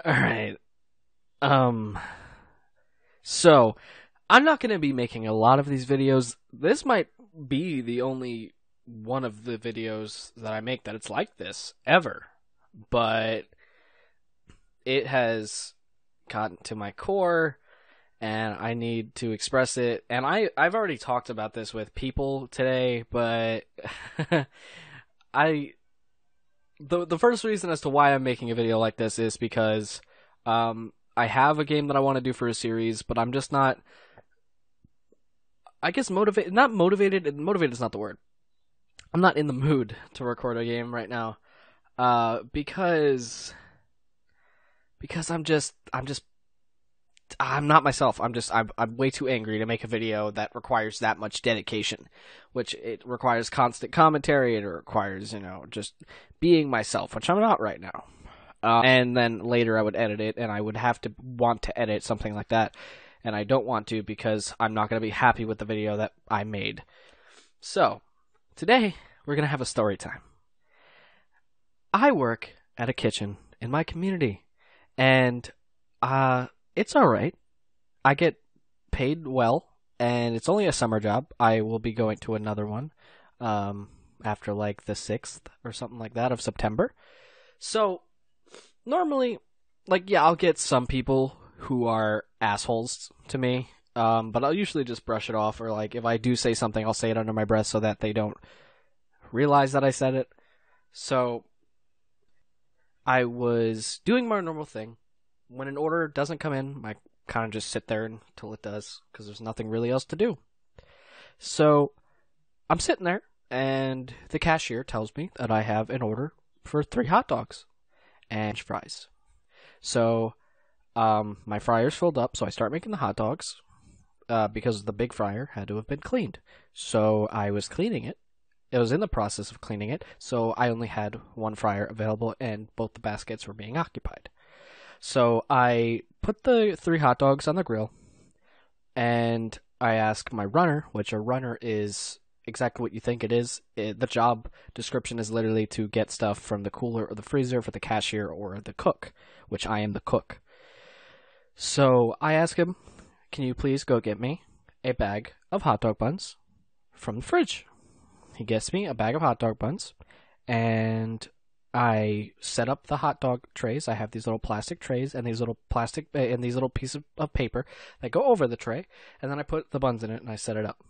All right. Um, so I'm not going to be making a lot of these videos. This might be the only one of the videos that I make that it's like this ever. But it has gotten to my core and I need to express it. And I've already talked about this with people today, but I the first reason as to why I'm making a video like this is because I have a game that I want to do for a series, but I'm just not, I guess, motivated. Not motivated. Motivated is not the word. I'm not in the mood to record a game right now, because I'm not myself. I'm way too angry to make a video that requires that much dedication, which it requires constant commentary. It requires, just being myself, which I'm not right now. And then later I would edit it, and I would have to want to edit something like that, and I don't want to because I'm not going to be happy with the video that I made. So, today we're going to have a story time. I work at a kitchen in my community, and it's alright. I get paid well, and it's only a summer job. I will be going to another one after like the 6th or something like that of September. So, normally, I'll get some people who are assholes to me, but I'll usually just brush it off, or if I do say something, I'll say it under my breath so that they don't realize that I said it. So, I was doing my normal thing. When an order doesn't come in, I kind of just sit there until it does, because there's nothing really else to do. So, I'm sitting there, and the cashier tells me that I have an order for 3 hot dogs and fries. So, my fryer's filled up, so I start making the hot dogs, because the big fryer had to have been cleaned. So, I was cleaning it. It was in the process of cleaning it, so I only had 1 fryer available, and both the baskets were being occupied. So, I put the 3 hot dogs on the grill, and I ask my runner, which a runner is exactly what you think it is. The job description is literally to get stuff from the cooler or the freezer for the cashier or the cook, which I am the cook. So I ask him, can you please go get me a bag of hot dog buns from the fridge? He gets me a bag of hot dog buns, and I set up the hot dog trays. I have these little plastic trays and these little pieces of paper that go over the tray, and then I put the buns in it and I set it up.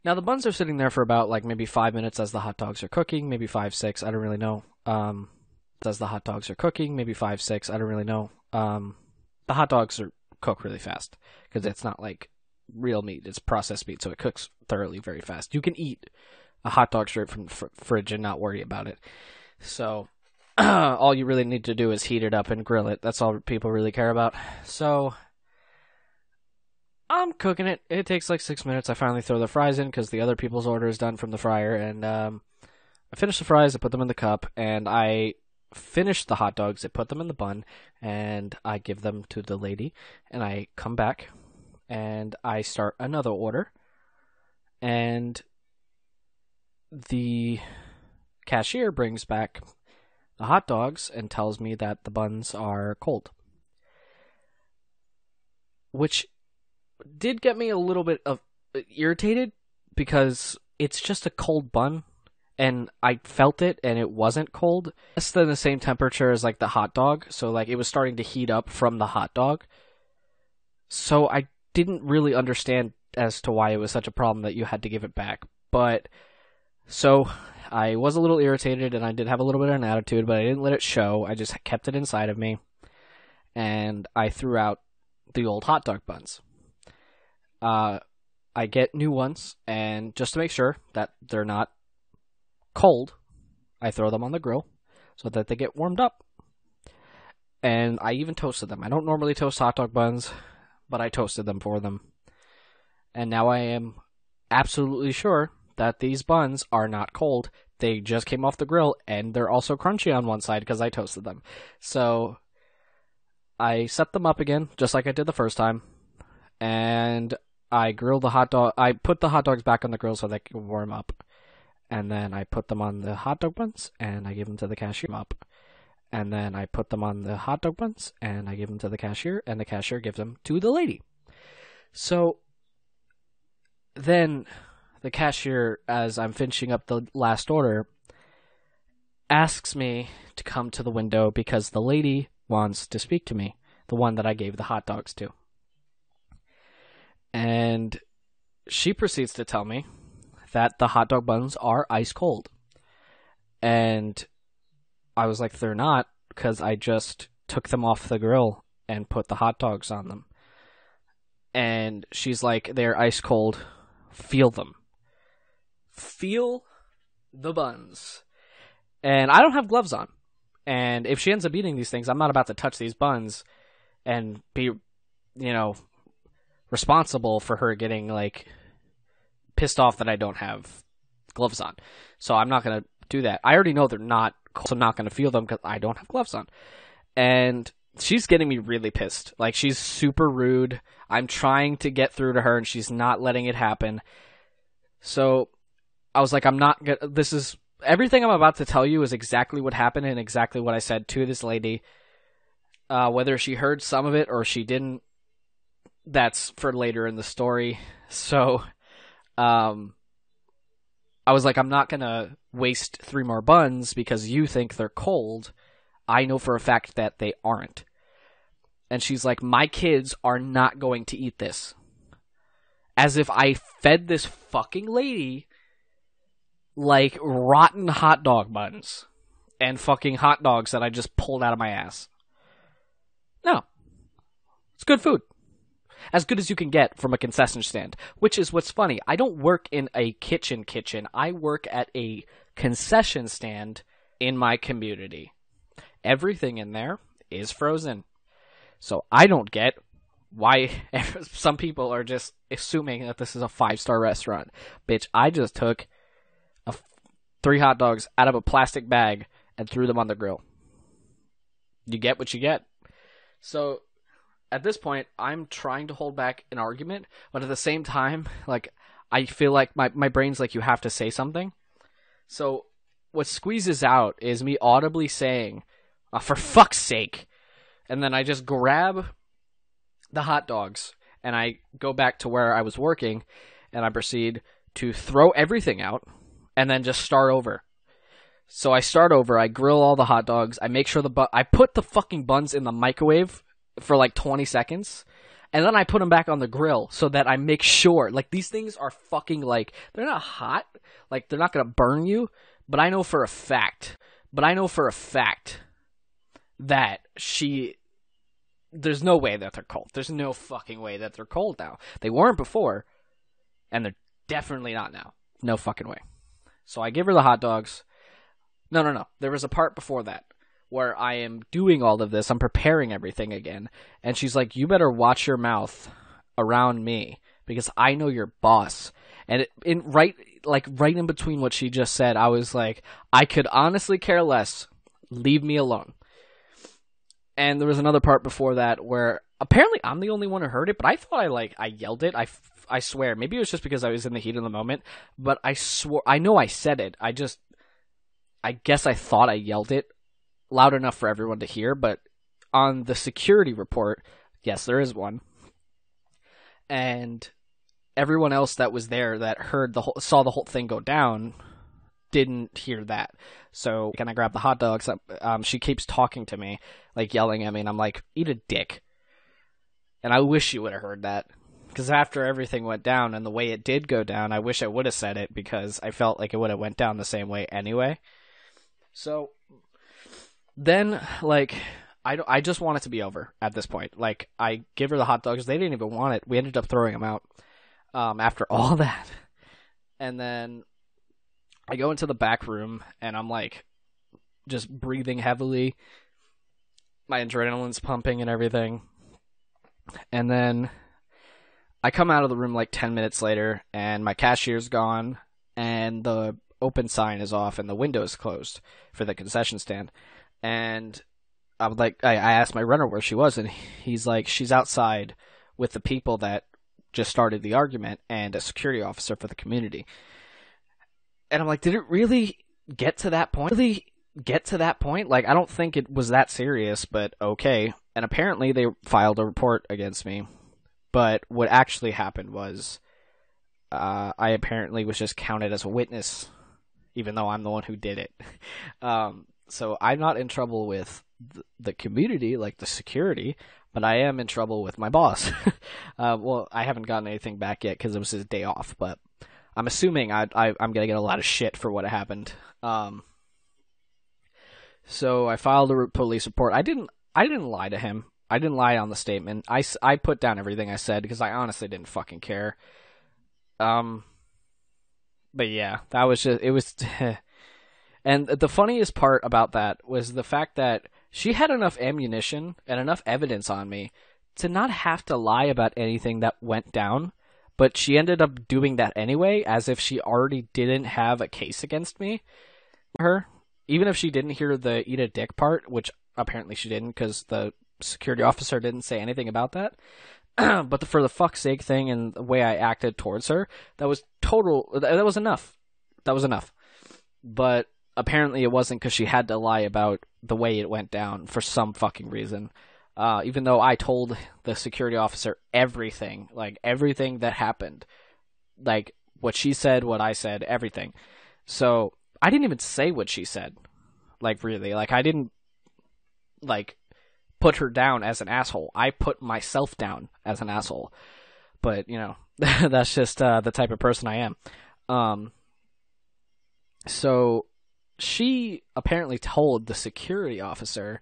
Now, the buns are sitting there for about, maybe 5 minutes as the hot dogs are cooking, maybe 5, 6, I don't really know. As the hot dogs are cooking, maybe 5, 6, I don't really know. The hot dogs cook really fast, because it's not like real meat, it's processed meat, so it cooks thoroughly very fast. You can eat a hot dog straight from the fridge and not worry about it. So, all you really need to do is heat it up and grill it. That's all people really care about. So, I'm cooking it. It takes 6 minutes. I finally throw the fries in because the other people's order is done from the fryer. And I finish the fries, I put them in the cup, and I finish the hot dogs. I put them in the bun, and I give them to the lady. And I come back, and I start another order. And the cashier brings back the hot dogs and tells me that the buns are cold. Which did get me a little bit irritated, because it's just a cold bun, and I felt it, and it wasn't cold. Less than the same temperature as the hot dog, so it was starting to heat up from the hot dog. So I didn't really understand as to why it was such a problem that you had to give it back. But so I was a little irritated, and I did have a little bit of an attitude, but I didn't let it show. I just kept it inside of me, and I threw out the old hot dog buns. I get new ones, and just to make sure that they're not cold, I throw them on the grill so that they get warmed up. And I even toasted them. I don't normally toast hot dog buns, but I toasted them for them. And now I am absolutely sure that these buns are not cold. They just came off the grill, and they're also crunchy on one side because I toasted them. So I set them up again, just like I did the first time, and I grilled the hot dog. I put the hot dogs back on the grill so they can warm up, and then I put them on the hot dog buns, and I give them to the cashier up. and then I put them on the hot dog buns, and I give them to the cashier, and the cashier gives them to the lady. So then the cashier, as I'm finishing up the last order, asks me to come to the window because the lady wants to speak to me, the one that I gave the hot dogs to. And she proceeds to tell me that the hot dog buns are ice cold. And I was like, they're not, because I just took them off the grill and put the hot dogs on them. And she's like, they're ice cold. Feel them. Feel the buns. And I don't have gloves on. And if she ends up eating these things, I'm not about to touch these buns and be, responsible for her getting, pissed off that I don't have gloves on. So I'm not going to do that. I already know they're not cold, so I'm not going to feel them because I don't have gloves on. And she's getting me really pissed. She's super rude. I'm trying to get through to her, and she's not letting it happen. So I was like, I'm not going to... This is... Everything I'm about to tell you is exactly what happened and exactly what I said to this lady. Whether she heard some of it or she didn't, that's for later in the story. So, I was like, I'm not going to waste 3 more buns because you think they're cold. I know for a fact that they aren't. And she's like, my kids are not going to eat this. As if I fed this fucking lady rotten hot dog buns and fucking hot dogs that I just pulled out of my ass. No. It's good food. As good as you can get from a concession stand. Which is what's funny. I don't work in a kitchen. I work at a concession stand in my community. Everything in there is frozen. So I don't get why some people are just assuming that this is a 5-star restaurant. Bitch, I just took 3 hot dogs out of a plastic bag and threw them on the grill. You get what you get. So, at this point, I'm trying to hold back an argument, but at the same time, I feel like my brain's like, you have to say something. So, what squeezes out is me audibly saying, for fuck's sake. And then I just grab the hot dogs, and I go back to where I was working, and I proceed to throw everything out, and then just start over. So I start over, I grill all the hot dogs, I make sure I put the fucking buns in the microwave for 20 seconds, and then I put them back on the grill so that I make sure, these things are fucking, they're not hot, they're not gonna burn you, but I know for a fact that there's no way that they're cold. There's no fucking way that they're cold now. They weren't before, and they're definitely not now. No fucking way. So I give her the hot dogs. No. There was a part before that where I am doing all of this. I'm preparing everything again. And she's like, you better watch your mouth around me because I know your boss. And right in between what she just said, I was like, I could honestly care less. Leave me alone. And there was another part before that where apparently I'm the only one who heard it, but I thought I yelled it. I swear. Maybe it was just because I was in the heat of the moment, but I know I said it. I guess I thought I yelled it loud enough for everyone to hear, but on the security report, yes, there is one. And everyone else that was there that saw the whole thing go down didn't hear that. So can I grab the hot dogs? She keeps talking to me, yelling at me, and I'm like, eat a dick. And I wish you would have heard that. Because after everything went down and the way it did go down, I wish I would have said it because I felt like it would have went down the same way anyway. So then, I just want it to be over at this point. I give her the hot dogs. They didn't even want it. We ended up throwing them out after all that. And then I go into the back room and I'm just breathing heavily. My adrenaline's pumping and everything. And then I come out of the room 10 minutes later, and my cashier's gone, and the open sign is off, and the window's closed for the concession stand. And I asked my runner where she was, and he's like, she's outside with the people that just started the argument and a security officer for the community. And I'm like, did it really get to that point? Really get to that point. Like, I don't think it was that serious, but okay. And apparently they filed a report against me. But what actually happened was I apparently was just counted as a witness, even though I'm the one who did it. So I'm not in trouble with the community, like the security, but I am in trouble with my boss. Well, I haven't gotten anything back yet because it was his day off, but I'm assuming I'm going to get a lot of shit for what happened. So I filed a police report. I didn't lie to him. I didn't lie on the statement. I put down everything I said because I honestly didn't fucking care. But yeah, that was just, it was, and the funniest part about that was the fact that she had enough ammunition and enough evidence on me to not have to lie about anything that went down, but she ended up doing that anyway, as if she already didn't have a case against me. Her, even if she didn't hear the eat a dick part, which apparently she didn't because the security officer didn't say anything about that. But for the fuck's sake thing and the way I acted towards her, that was enough. That was enough. But apparently it wasn't because she had to lie about the way it went down for some fucking reason. Even though I told the security officer everything, like everything that happened, like what she said, what I said, everything. So I didn't even say what she said. Like really, like I didn't like put her down as an asshole. I put myself down as an asshole. But, you know, that's just the type of person I am. So she apparently told the security officer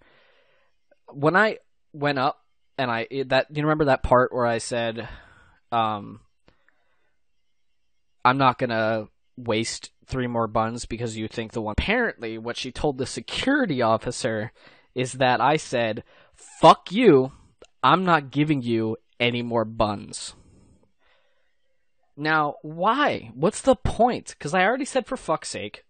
when I went up and you remember that part where I said, I'm not going to waste 3 more buns because you think the one. Apparently, what she told the security officer is that I said, fuck you, I'm not giving you any more buns. Now, why? What's the point? Because I already said for fuck's sake.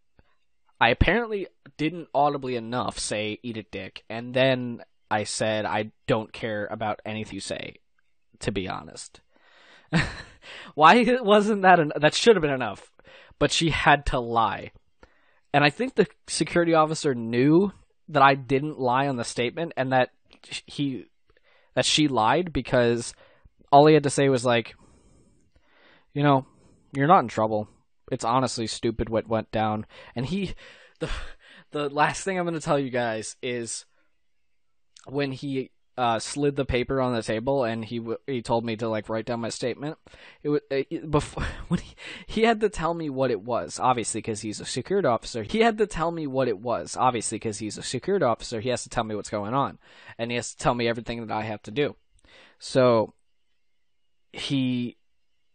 I apparently didn't audibly enough say eat a dick, and then I said I don't care about anything you say, to be honest. Why wasn't that that should have been enough, but she had to lie. And I think the security officer knew that I didn't lie on the statement and that she lied because all he had to say was like, you know, you're not in trouble. It's honestly stupid what went down. And the last thing I'm going to tell you guys is when he slid the paper on the table and he told me to like write down my statement. Before when he had to tell me what it was, obviously because he's a security officer. He had to tell me what it was, obviously because he's a security officer. He has to tell me what's going on, and he has to tell me everything that I have to do. So he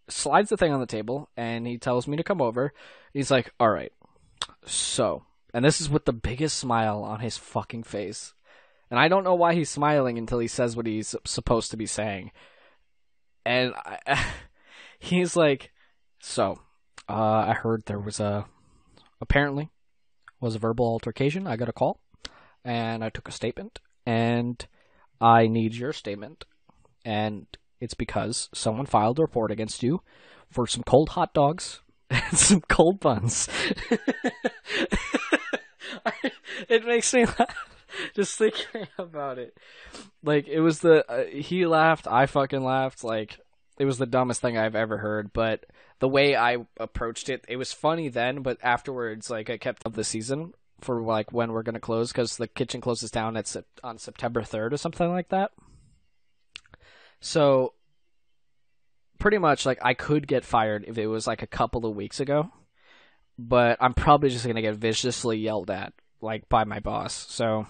slides the thing on the table and he tells me to come over. He's like, "All right, so," and this is with the biggest smile on his fucking face. And I don't know why he's smiling until he says what he's supposed to be saying. And he's like, so, I heard there was apparently was a verbal altercation. I got a call, and I took a statement, and I need your statement. And it's because someone filed a report against you for some cold hot dogs and some cold buns. It makes me laugh. Just thinking about it. Like, it was he laughed, I fucking laughed, like, it was the dumbest thing I've ever heard, but the way I approached it, it was funny then, but afterwards, like, I kept up the season for, like, when we're gonna close, because the kitchen closes down on September 3rd or something like that. So, pretty much, like, I could get fired if it was, like, a couple of weeks ago, but I'm probably just gonna get viciously yelled at, like, by my boss, so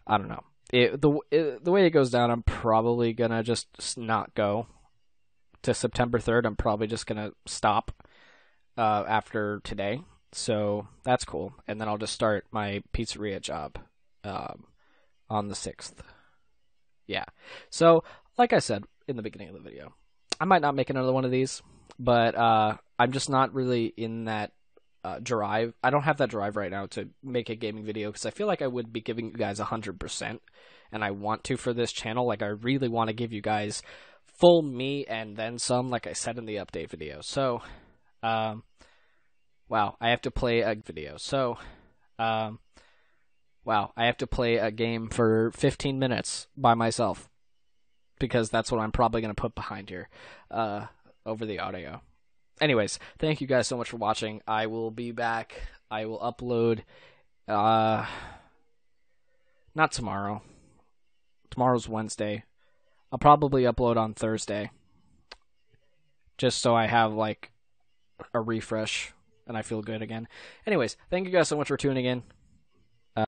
I don't know. The way it goes down, I'm probably gonna just not go to September 3rd. I'm probably just gonna stop after today, so that's cool. And then I'll just start my pizzeria job on the 6th. Yeah. So, like I said in the beginning of the video, I might not make another one of these, but I'm just not really in that drive. I don't have that drive right now to make a gaming video because I feel like I would be giving you guys 100%, and I want to for this channel. Like, I really want to give you guys full me and then some, like I said in the update video. So, wow, I have to play a video. So, Wow, I have to play a game for 15 minutes by myself because that's what I'm probably going to put behind here over the audio. Anyways, thank you guys so much for watching. I will be back. I will upload not tomorrow. Tomorrow's Wednesday. I'll probably upload on Thursday just so I have like a refresh and I feel good again. Anyways, thank you guys so much for tuning in.